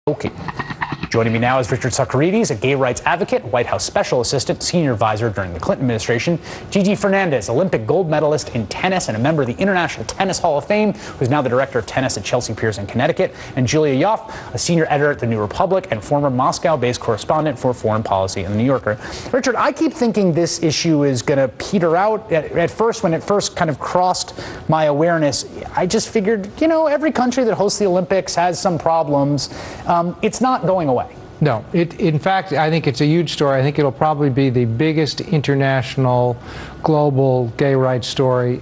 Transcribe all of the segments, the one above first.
Okay. Joining me now is Richard Socarides, a gay rights advocate, White House Special Assistant, Senior Advisor during the Clinton administration. Gigi Fernandez, Olympic gold medalist in tennis and a member of the International Tennis Hall of Fame, who's now the Director of Tennis at Chelsea Piers in Connecticut. And Julia Yoff, a Senior Editor at The New Republic and former Moscow-based correspondent for foreign policy in The New Yorker. Richard, I keep thinking this issue is going to peter out. At first, when it first kind of crossed my awareness, I just figured, you know, every country that hosts the Olympics has some problems. It's not going away. No, in fact, I think it's a huge story. I think it'll probably be the biggest international, global gay rights story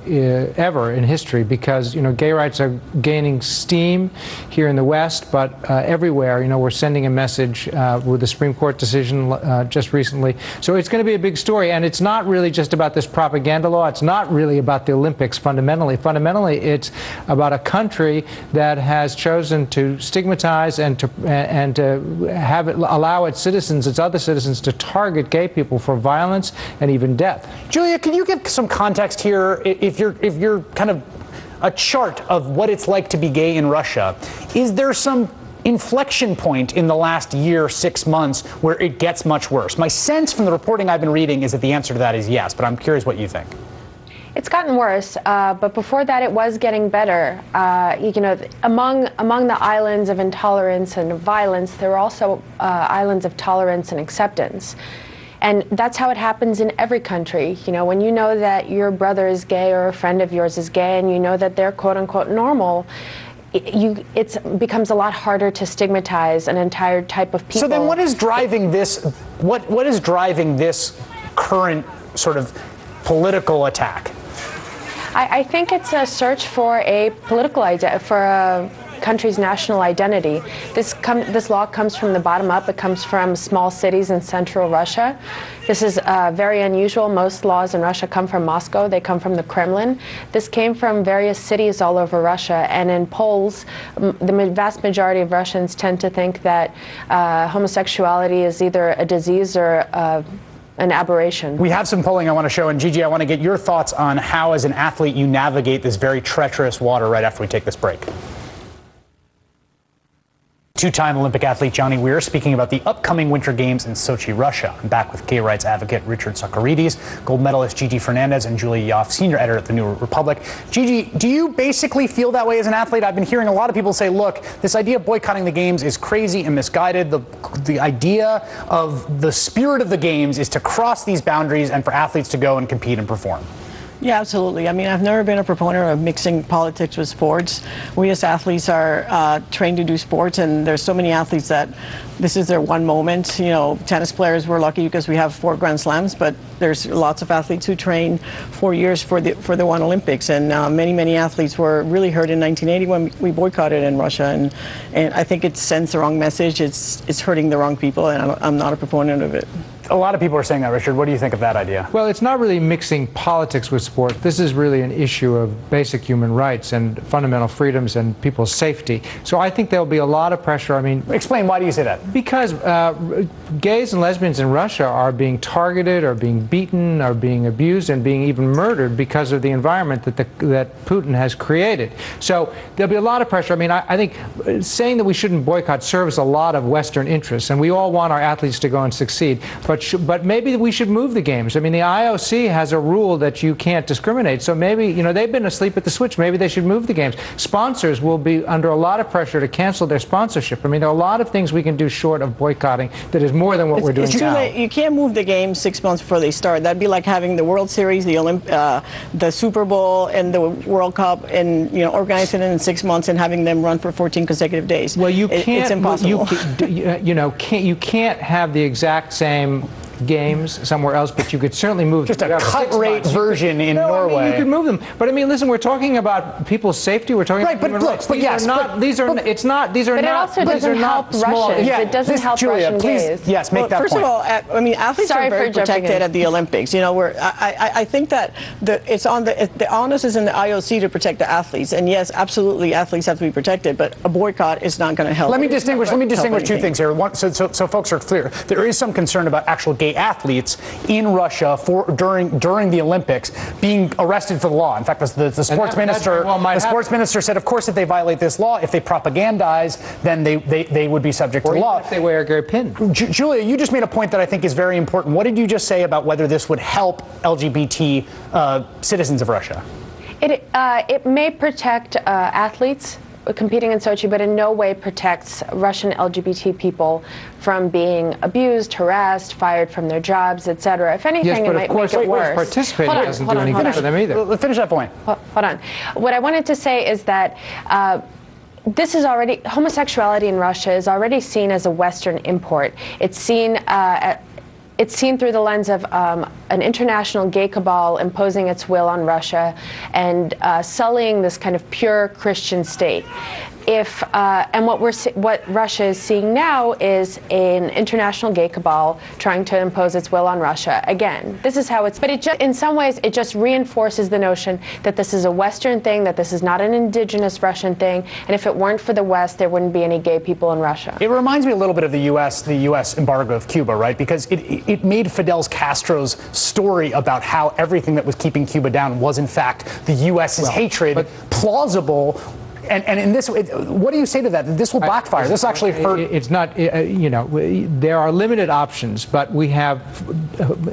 ever in history, because, you know, gay rights are gaining steam here in the West, but everywhere, you know, we're sending a message with the Supreme Court decision just recently. So it's going to be a big story, and it's not really just about this propaganda law. It's not really about the Olympics fundamentally. Fundamentally, it's about a country that has chosen to stigmatize and to have allow its citizens, its other citizens, to target gay people for violence and even death. Julia, can you give some context here? If you're kind of a chart of what it's like to be gay in Russia, is there some inflection point in the last year, 6 months, where it gets much worse? My sense from the reporting I've been reading is that the answer to that is yes, but I'm curious what you think. It's gotten worse, but before that it was getting better. You know, among the islands of intolerance and violence, there are also islands of tolerance and acceptance. And that's how it happens in every country. You know, when you know that your brother is gay or a friend of yours is gay and you know that they're quote-unquote normal, it becomes a lot harder to stigmatize an entire type of people. So then what is driving this, what is driving this current sort of political attack? I think it's a search for a political idea, for a country's national identity. This law comes from the bottom up. It comes from small cities in central Russia. This is very unusual. Most laws in Russia come from Moscow. They come from the Kremlin. This came from various cities all over Russia. And in polls, the vast majority of Russians tend to think that homosexuality is either a disease or an aberration. We have some polling I want to show, and Gigi, I want to get your thoughts on how, as an athlete, you navigate this very treacherous water right after we take this break. Two-time Olympic athlete Johnny Weir speaking about the upcoming Winter Games in Sochi, Russia. I'm back with gay rights advocate Richard Socarides, gold medalist Gigi Fernandez, and Julia Yoff, Senior Editor at The New Republic. Gigi, do you basically feel that way as an athlete? I've been hearing a lot of people say, look, this idea of boycotting the Games is crazy and misguided. The idea of the spirit of the Games is to cross these boundaries and for athletes to go and compete and perform. Yeah, absolutely. I mean, I've never been a proponent of mixing politics with sports. We as athletes are trained to do sports, and there's so many athletes that this is their one moment. You know, tennis players, we're lucky because we have 4 Grand Slams, but there's lots of athletes who train 4 years for the one Olympics, and many athletes were really hurt in 1980 when we boycotted in Russia, and I think it sends the wrong message. It's hurting the wrong people, and I'm not a proponent of it. A lot of people are saying that, Richard. What do you think of that idea? Well, it's not really mixing politics with sport. This is really an issue of basic human rights and fundamental freedoms and people's safety. So I think there'll be a lot of pressure. I mean, explain, why do you say that? Because gays and lesbians in Russia are being targeted, or being beaten, or being abused, and being even murdered because of the environment that Putin has created. So there'll be a lot of pressure. I mean, I think saying that we shouldn't boycott serves a lot of Western interests, and we all want our athletes to go and succeed. But maybe we should move the Games. I mean, the IOC has a rule that you can't discriminate. So maybe, you know, they've been asleep at the switch. Maybe they should move the Games. Sponsors will be under a lot of pressure to cancel their sponsorship. I mean, there are a lot of things we can do short of boycotting that is more than what we're doing now. You can't move the Games 6 months before they start. That'd be like having the World Series, the Super Bowl, and the World Cup, and, you know, organizing it in 6 months and having them run for 14 consecutive days. Well, you can't. It's impossible. You can't have the exact same Games somewhere else, but you could certainly move just a cut-rate version in Norway. I mean, you could move them, but I mean, listen, we're talking about people's safety. We're talking about human rights. But it also doesn't help Russians. It doesn't help Russian gays. Yes, make that point. First of all, I mean, athletes are very protected at the Olympics. You know, I think that the onus is in the IOC to protect the athletes, and yes, absolutely, athletes have to be protected, but a boycott is not going to help. Let me distinguish two things here. So folks are clear. There is some concern about actual gay gay athletes in Russia during the Olympics being arrested for the law. In fact, the sports minister said, of course, if they violate this law, if they propagandize, then they would be subject to the law. If they wear a gay pin. Julia, you just made a point that I think is very important. What did you just say about whether this would help LGBT citizens of Russia? It may protect athletes competing in Sochi, but in no way protects Russian LGBT people from being abused, harassed, fired from their jobs, etc. If anything, it might make it worse. Participating doesn't do anything for them either. Finish that point. Hold on. What I wanted to say is that this is already, homosexuality in Russia is already seen as a Western import. It's seen through the lens of an international gay cabal imposing its will on Russia and sullying this kind of pure Christian state. And what Russia is seeing now is an international gay cabal trying to impose its will on Russia. Again, this is how it's. But in some ways, it just reinforces the notion that this is a Western thing, that this is not an indigenous Russian thing, and if it weren't for the West, there wouldn't be any gay people in Russia. It reminds me a little bit of the U.S. embargo of Cuba, right? Because it made Fidel Castro's story about how everything that was keeping Cuba down was, in fact, the U.S.'s hatred plausible. And in this, what do you say to that? This will backfire. This actually hurt. It's not, there are limited options, but we have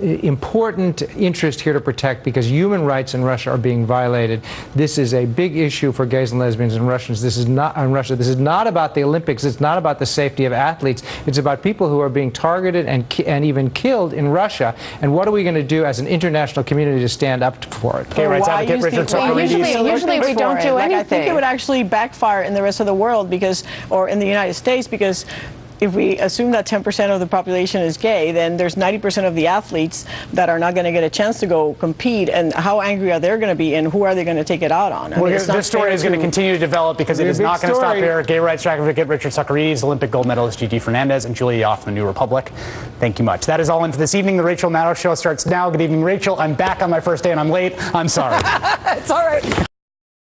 important interest here to protect because human rights in Russia are being violated. This is a big issue for gays and lesbians and Russians. This is not in Russia. This is not about the Olympics. It's not about the safety of athletes. It's about people who are being targeted and even killed in Russia. And what are we going to do as an international community to stand up for it? Gay rights advocate Richard Socarides. Usually we don't do anything. I think it would actually backfire in the rest of the world or in the United States, because if we assume that 10% of the population is gay, then there's 90% of the athletes that are not going to get a chance to go compete. And how angry are they going to be, and who are they going to take it out on? This story is going to continue to develop because it is not going to stop there. Gay rights advocate Richard Socarides, Olympic gold medalist Gigi Fernandez, and Julia Yoff from the New Republic. Thank you much. That is all in for this evening. The Rachel Maddow Show starts now. Good evening, Rachel. I'm back on my first day and I'm late. I'm sorry. It's all right.